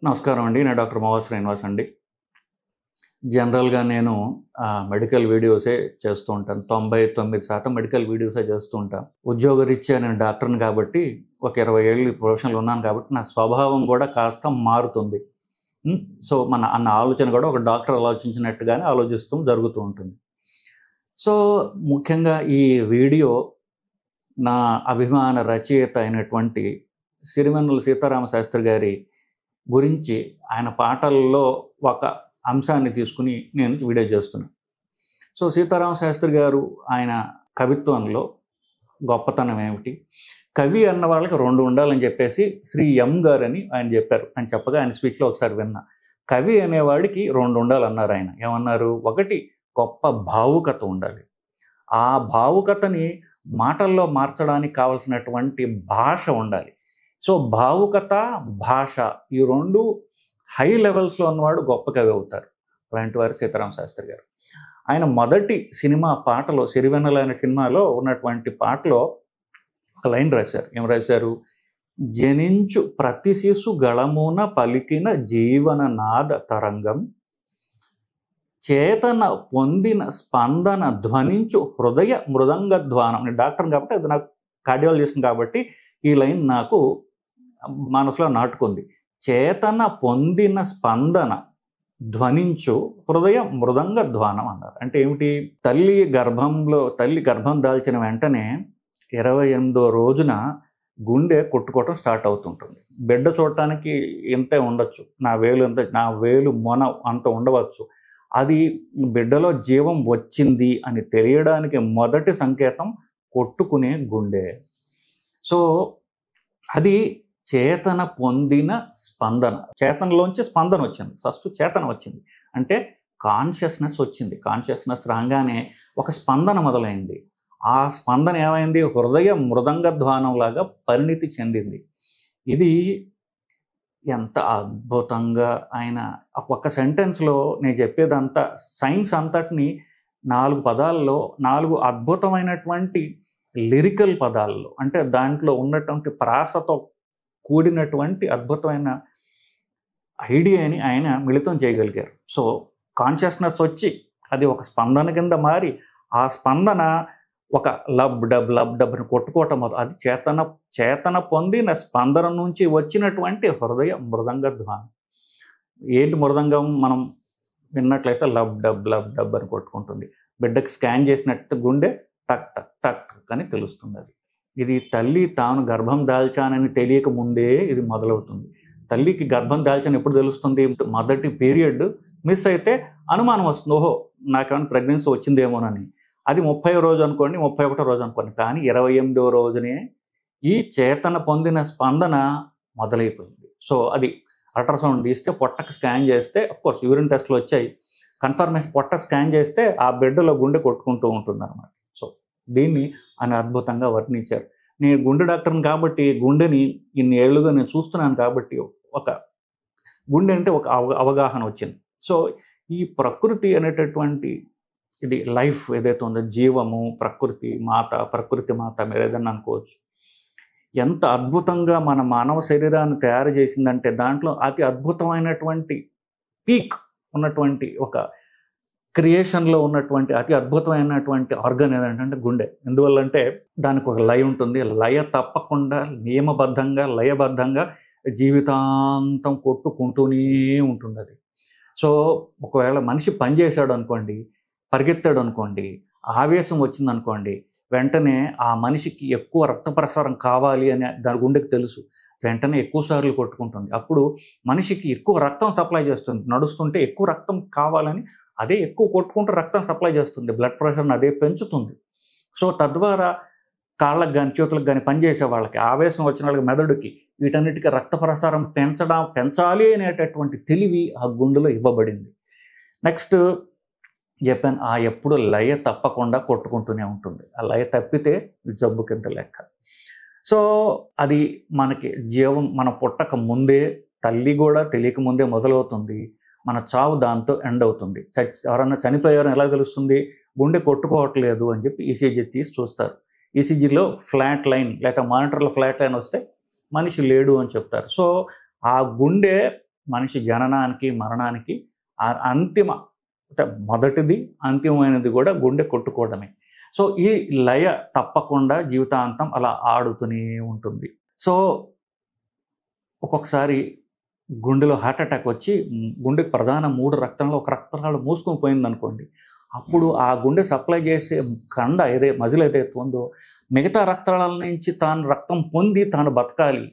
నమస్కారం అండి. నేను డాక్టర్ మోవా శ్రీనివాస్ అండి. జనరల్‌గా నేను మెడికల్ వీడియోసే చేస్తూ ఉంటాను. 99% మెడికల్ వీడియోసే చేస్తూ ఉంటాను. ఉద్యోగరీత్యా నేను డాక్టర్‌ని కాబట్టి, ఒక 20 ఏళ్ళు ఈ ప్రొఫెషన్‌లో ఉన్నాను కాబట్టి, నా స్వభావం కూడా కాస్త మారుతుంది. సో, అన్న ఆలోచన కూడా ఒక డాక్టర్ ఆలోచించినట్టుగానే ఆలోచిస్తూ జరుగుతూ ఉంటుంది. సో, ముఖ్యంగా ఈ వీడియో నా అభిమాన రచయిత అయినటువంటి సిరివెన్నెల సీతారామ శాస్త్రి గారి గురించి ఆయన పాటల్లో ఒక అంశాన్ని తీసుకుని నేను వీడియో చేస్తున్నాను. సో, సీతారామ శాస్త్రి గారు ఆయన కవిత్వంలో గొప్పతనం ఏమిటి? కవి అన్న వాళ్ళకి 2 ఉండాలని చెప్పేసి శ్రీ ఎం గారని ఆయన చెప్పారు. ఆయన చెప్పగా ఆయన స్పీచ్‌లో ఒకసారి విన్నా. కవి అనేవాడికి 2 ఉండాలన్నారు ఆయన. ఏమన్నారు? ఒకటి గొప్ప భావుకత ఉండాలి. ఆ భావుకతని మాటల్లో మార్చడానికి కావాల్సినటువంటి భాష ఉండాలి. సో, భావుకత, భాష ఈ 2 హై లెవెల్స్‌లో ఉన్నవాడు గొప్ప కవి అవుతారు. అలాంటి వారు సీతారామ శాస్త్రి గారు. ఆయన మొదటి సినిమా పాటలో 'సిరివెన్నెల' అనే సినిమాలో ఉన్నటువంటి పాటలో ఒక లైన్ రాశారు. ఏం రాశారు? జనించు ప్రతి శిశు గళమున పలికిన జీవననాద తరంగం చేతన పొందిన స్పందన ధ్వనించు హృదయ మృదంగ ధ్వానం. నేను డాక్టర్‌ని కాబట్టి అది నాకు కార్డియాలజిస్ట్‌ని కాబట్టి ఈ లైన్ నాకు మనసులో నాటుకుంది. చేతన పొందిన స్పందన ధ్వనించు హృదయ మృదంగ ధ్వానం అన్నారు. అంటే ఏమిటి? తల్లి గర్భం దాల్చిన వెంటనే 28వ రోజున గుండె కొట్టుకోవటం స్టార్ట్ అవుతుంటుంది. బిడ్డ చూడటానికి ఇంతే ఉండొచ్చు. నా వేలు మొన అంత ఉండవచ్చు. అది బిడ్డలో జీవం వచ్చింది అని తెలియడానికి మొదటి సంకేతం కొట్టుకునే గుండె. సో, అది చేతన పొందిన స్పందన. చేతనలోంచి స్పందన వచ్చింది. ఫస్ట్ చేతన వచ్చింది. అంటే కాన్షియస్‌నెస్ వచ్చింది. కాన్షియస్‌నెస్ రాగానే ఒక స్పందన మొదలైంది. ఆ స్పందన ఏమైంది? హృదయ మృదంగ ధ్వానంలాగా పరిణితి చెందింది. ఇది ఎంత అద్భుతంగా ఆయన ఒక్క సెంటెన్స్‌లో నేను చెప్పేదంతా సైన్స్ అంతటిని 4 పదాల్లో 4 అద్భుతమైనటువంటి లిరికల్ పదాల్లో అంటే దాంట్లో ఉన్నటువంటి ప్రాసతో కూడినటువంటి అద్భుతమైన ఐడియాని ఆయన మిళితం చేయగలిగారు. సో, కాన్షియస్‌నెస్ వచ్చి అది ఒక స్పందన కింద మారి ఆ స్పందన ఒక లబ్ డబ్ అని కొట్టుకోవటం అది చేతన పొందిన స్పందన నుంచి వచ్చినటువంటి హృదయ మృదంగ ధ్వానం. ఏంటి మృదంగం? మనం విన్నట్లయితే లబ్ డబ్ అని కొట్టుకుంటుంది. బిడ్డకి స్కాన్ చేసినట్టు గుండె టక్ టక్ టక్ టక్ అని తెలుస్తుంది. ఇది తల్లి తాను గర్భం దాల్చానని తెలియక ముందే ఇది మొదలవుతుంది. తల్లికి గర్భం దాల్చాను ఎప్పుడు తెలుస్తుంది? మొదటి పీరియడ్ మిస్ అయితే అనుమానం వస్తుంది. ఓహో, నాకేమైనా ప్రెగ్నెన్సీ వచ్చిందేమోనని. అది 30వ రోజు అనుకోండి, 31వ రోజు అనుకోండి. కానీ 28వ రోజునే ఈ చేతన పొందిన స్పందన మొదలైపోయింది. సో, అది అల్ట్రాసౌండ్ తీస్తే పొట్టకు స్కాన్ చేస్తే అఫ్కోర్స్ యూరిన్ టెస్ట్లు వచ్చాయి. కన్ఫర్మేషన్ పొట్ట స్కాన్ చేస్తే ఆ బిడ్డలో గుండె కొట్టుకుంటూ ఉంటుందన్నమాట. సో, దీన్ని ఆయన అద్భుతంగా వర్ణించారు. నేను గుండె డాక్టర్ని కాబట్టి గుండెని ఇన్ని ఏళ్లుగా నేను చూస్తున్నాను కాబట్టి ఒక గుండె అంటే ఒక అవగాహన వచ్చింది. సో, ఈ ప్రకృతి అనేటటువంటి ఇది లైఫ్ ఏదైతే ఉందో జీవము, ప్రకృతి మాత మీరు ఏదన్నా అనుకోవచ్చు. ఎంత అద్భుతంగా మన మానవ శరీరాన్ని తయారు చేసిందంటే దాంట్లో అతి అద్భుతమైనటువంటి పీక్ ఉన్నటువంటి ఒక క్రియేషన్‌లో ఉన్నటువంటి అతి అద్భుతమైనటువంటి ఆర్గన్ ఏదంటే గుండె. ఎందువల్లంటే దానికి ఒక లయ ఉంటుంది. లయ తప్పకుండా నియమబద్ధంగా, లయబద్ధంగా జీవితాంతం కొట్టుకుంటూనే ఉంటుందది. సో, ఒకవేళ మనిషి పని చేశాడు అనుకోండి, పరిగెత్తాడు అనుకోండి, ఆవేశం వచ్చిందనుకోండి, వెంటనే ఆ మనిషికి ఎక్కువ రక్త ప్రసారం కావాలి అని దాని గుండెకి తెలుసు. వెంటనే ఎక్కువ సార్లు కొట్టుకుంటుంది. అప్పుడు మనిషికి ఎక్కువ రక్తం సప్లై చేస్తుంది. నడుస్తుంటే ఎక్కువ రక్తం కావాలని అదే ఎక్కువ కొట్టుకుంటూ రక్తం సప్లై చేస్తుంది. బ్లడ్ ప్రెషర్‌ని అదే పెంచుతుంది. సో, తద్వారా కాళ్ళకి గాని, చేతులకు గాని పనిచేసే వాళ్ళకి, ఆవేశం వచ్చిన వాళ్ళకి మెదడుకి వీటన్నిటికి రక్త ప్రసారం పెంచాలి అనేటటువంటి తెలివి ఆ గుండెలో ఇవ్వబడింది. నెక్స్ట్ చెప్పాను ఎప్పుడు లయ తప్పకుండా కొట్టుకుంటూనే ఉంటుంది. ఆ లయ తప్పితే జబ్బు కింద లెక్క. సో, అది మనకి జీవం మన పుట్టక ముందే తల్లి కూడా తెలియక ముందే మొదలవుతుంది. మన చావు దాంతో ఎండ్ అవుతుంది. ఎవరన్నా చనిపోయారని ఎలా తెలుస్తుంది? గుండె కొట్టుకోవట్లేదు అని చెప్పి ఈసీజీ తీసి చూస్తారు. ఈసీజీలో ఫ్లాట్ లైన్ లేక మానిటర్లో ఫ్లాట్ లైన్ వస్తే మనిషి లేడు అని చెప్తారు. సో, ఆ గుండె మనిషి జననానికి మరణానికి అంతిమ అంటే మొదటిది అంతిమమైనది కూడా గుండె కొట్టుకోవడమే. సో ఈ లయ తప్పకుండా జీవితాంతం అలా ఆడుతూనే ఉంటుంది. సో ఒక్కొక్కసారి గుండెలో హార్ట్ అటాక్ వచ్చి గుండెకి ప్రధాన 3 రక్తంలో ఒక రక్తనాళం మూసుకొని పోయిందనుకోండి, అప్పుడు ఆ గుండె సప్లై చేసే కండ మజిల్ ఏదైతే ఉందో మిగతా రక్తనాళాల నుంచి తాను రక్తం పొంది తాను బతకాలి,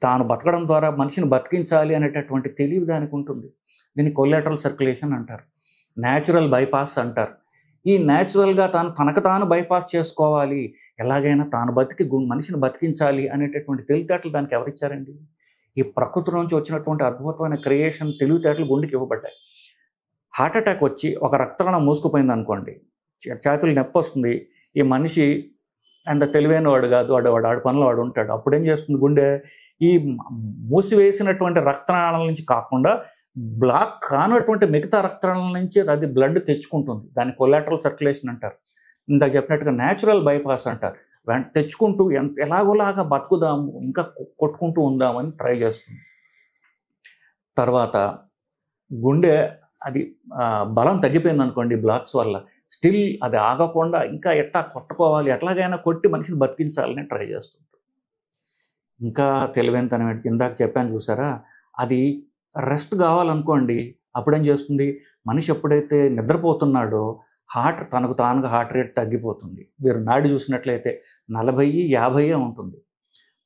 తాను బతకడం ద్వారా మనిషిని బతికించాలి అనేటటువంటి తెలివి దానికి ఉంటుంది. దీన్ని కొలాటరల్ సర్క్యులేషన్ అంటారు, న్యాచురల్ బైపాస్ అంటారు. ఈ న్యాచురల్గా తనకు తాను బైపాస్ చేసుకోవాలి, ఎలాగైనా తాను బతికి మనిషిని బతికించాలి అనేటటువంటి తెలివితేటలు దానికి ఎవరిచ్చారండి? ఈ ప్రకృతి నుంచి వచ్చినటువంటి అద్భుతమైన క్రియేషన్ తెలివితేటలు గుండెకి ఇవ్వబడ్డాయి. హార్ట్ అటాక్ వచ్చి ఒక రక్తనాళం మూసుకుపోయింది అనుకోండి, చేతులు నొప్పి వస్తుంది, ఈ మనిషి అంత తెలివైన వాడు కాదు, వాడు పనిలో వాడు ఉంటాడు. అప్పుడు ఏం చేస్తుంది గుండె? ఈ మూసివేసినటువంటి రక్తనాళాల నుంచి కాకుండా బ్లాక్ కానటువంటి మిగతా రక్తనాళాల నుంచి అది బ్లడ్ తెచ్చుకుంటుంది. దాన్ని కొలాటరల్ సర్క్యులేషన్ అంటారు. ఇందాక చెప్పినట్టుగా న్యాచురల్ బైపాస్ అంటారు. తెచ్చుకుంటూ ఎలాగోలాగా బతుకుదాము, ఇంకా కొట్టుకుంటూ ఉందామని ట్రై చేస్తుంది. తర్వాత గుండె అది బలం తగ్గిపోయింది అనుకోండి బ్లాక్స్ వల్ల, స్టిల్ అది ఆగకుండా ఇంకా ఎట్లా కొట్టుకోవాలి, ఎట్లాగైనా కొట్టి మనిషిని బతికించాలని ట్రై చేస్తుంది. ఇంకా తెలివైనతనం ఏంటి, ఇందాక చెప్పాను చూసారా, అది రెస్ట్ కావాలనుకోండి, అప్పుడేం చేస్తుంది, మనిషి ఎప్పుడైతే నిద్రపోతున్నాడో తనకు తానుగా హార్ట్ రేట్ తగ్గిపోతుంది. మీరు నాడి చూసినట్లయితే 40-50 ఉంటుంది.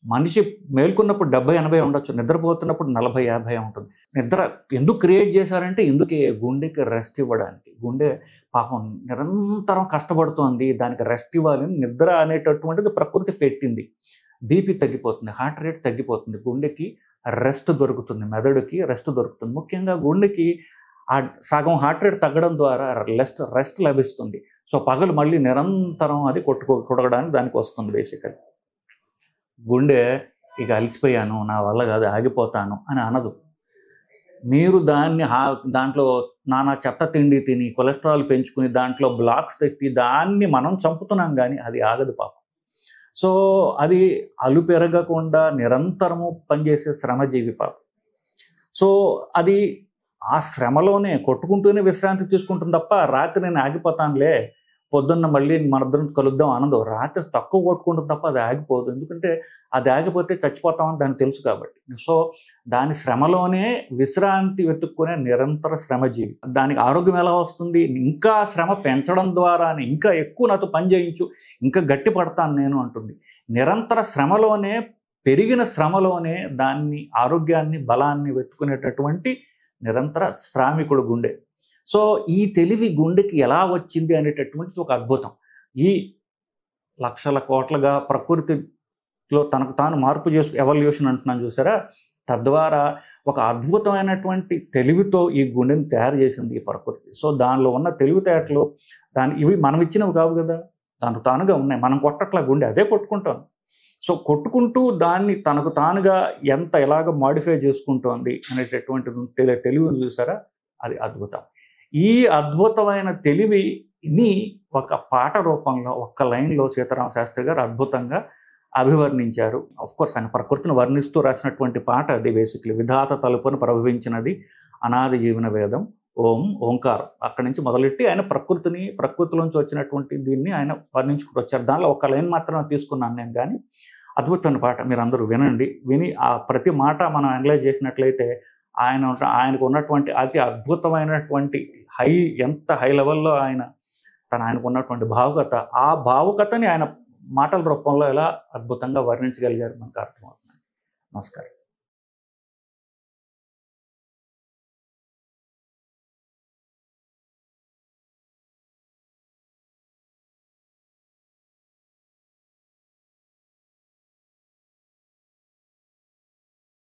మనిషి మేల్కొన్నప్పుడు 70-80 ఉండొచ్చు, నిద్రపోతున్నప్పుడు 40-50 ఉంటుంది. నిద్ర ఎందుకు క్రియేట్ చేశారంటే ఎందుకే గుండెకి రెస్ట్ ఇవ్వడానికి. గుండె పాపం నిరంతరం కష్టపడుతోంది, దానికి రెస్ట్ ఇవ్వాలని నిద్ర అనేటటువంటిది ప్రకృతి పెట్టింది. బీపీ తగ్గిపోతుంది, హార్ట్ రేట్ తగ్గిపోతుంది, గుండెకి రెస్ట్ దొరుకుతుంది, మెదడుకి రెస్ట్ దొరుకుతుంది. ముఖ్యంగా గుండెకి సగం హార్ట్ రేట్ తగ్గడం ద్వారా రెస్ట్ లభిస్తుంది. సో పగలు మళ్ళీ నిరంతరం అది కొట్టడానికి దానికి వస్తుంది. బేసికల్ గుండె ఇక అలసిపోయాను, నా వల్ల కాదు, ఆగిపోతాను అని అనదు. మీరు దాంట్లో నానా చెత్త తిండి తిని కొలెస్ట్రాల్ పెంచుకుని దాంట్లో బ్లాక్స్ తెచ్చి దాన్ని మనం చంపుతున్నాం, కానీ అది ఆగదు పాపం. సో అది అలుపెరగకుండా నిరంతరము పనిచేసే శ్రమజీవి పాపం. సో అది ఆ శ్రమలోనే కొట్టుకుంటూనే విశ్రాంతి తీసుకుంటుంది తప్ప రాత్రి నేను ఆగిపోతానులే, పొద్దున్న మళ్ళీ మనిద్దరం కలుద్దాం అనదు. రాత్రి తక్కువ కొట్టుకుంటుంది తప్ప అది ఆగిపోదు. ఎందుకంటే అది ఆగిపోతే చచ్చిపోతామని దానికి తెలుసు కాబట్టి. సో దాని శ్రమలోనే విశ్రాంతి వెతుక్కునే నిరంతర శ్రమజీవి. దానికి ఆరోగ్యం ఎలా వస్తుంది? ఇంకా శ్రమ పెంచడం ద్వారానే, ఇంకా ఎక్కువ నాతో పని చేయించు, ఇంకా గట్టి పడతాను నేను అంటుంది. నిరంతర శ్రమలోనే, పెరిగిన శ్రమలోనే దాన్ని ఆరోగ్యాన్ని బలాన్ని వెతుకునేటటువంటి నిరంతర శ్రామికుడు గుండె. సో ఈ తెలివి గుండెకి ఎలా వచ్చింది అనేటటువంటిది ఒక అద్భుతం. ఈ లక్షల కోట్లుగా ప్రకృతిలో తనకు తాను మార్పు ఎవల్యూషన్ అంటున్నాను చూసారా, తద్వారా ఒక అద్భుతమైనటువంటి తెలివితో ఈ గుండెని తయారు చేసింది ఈ ప్రకృతి. సో దానిలో ఉన్న తెలివితేటలు ఇవి మనం ఇచ్చినవి కావు కదా, తనకు తానుగా ఉన్నాయి. మనం కొట్టట్లా, గుండె అదే కొట్టుకుంటాం. సో కొట్టుకుంటూ దాన్ని తనకు తానుగా ఎలాగ మాడిఫై చేసుకుంటోంది అనేటటువంటి తెలివిని చూసారా, అది అద్భుతం. ఈ అద్భుతమైన తెలివిని ఒక పాట రూపంలో ఒక్క లైన్లో సీతారామ శాస్త్రి గారు అద్భుతంగా అభివర్ణించారు. కోర్స్ ఆయన ప్రకృతిని వర్ణిస్తూ రాసినటువంటి పాట అది. బేసిక్లీ విధాత తలుపును ప్రభవించినది అనాది జీవన వేదం ఓంకారం. అక్కడి నుంచి మొదలెట్టి ఆయన ప్రకృతిలోంచి వచ్చినటువంటి దీన్ని ఆయన వర్ణించుకుంటూ వచ్చారు. దానిలో ఒక లైన్ మాత్రమే తీసుకున్నాను నేను, కానీ అద్భుతమైన పాట, మీరు అందరూ వినండి. విని ఆ ప్రతి మాట మనం అనలైజ్ చేసినట్లయితే ఆయనకు ఉన్నటువంటి అతి అద్భుతమైనటువంటి ఎంత హై లెవెల్లో ఆయనకు ఉన్నటువంటి భావుకత, ఆ భావుకతని ఆయన మాటల రూపంలో ఎలా అద్భుతంగా వర్ణించగలిగారు మనకు అర్థమవుతుంది. నమస్కారం.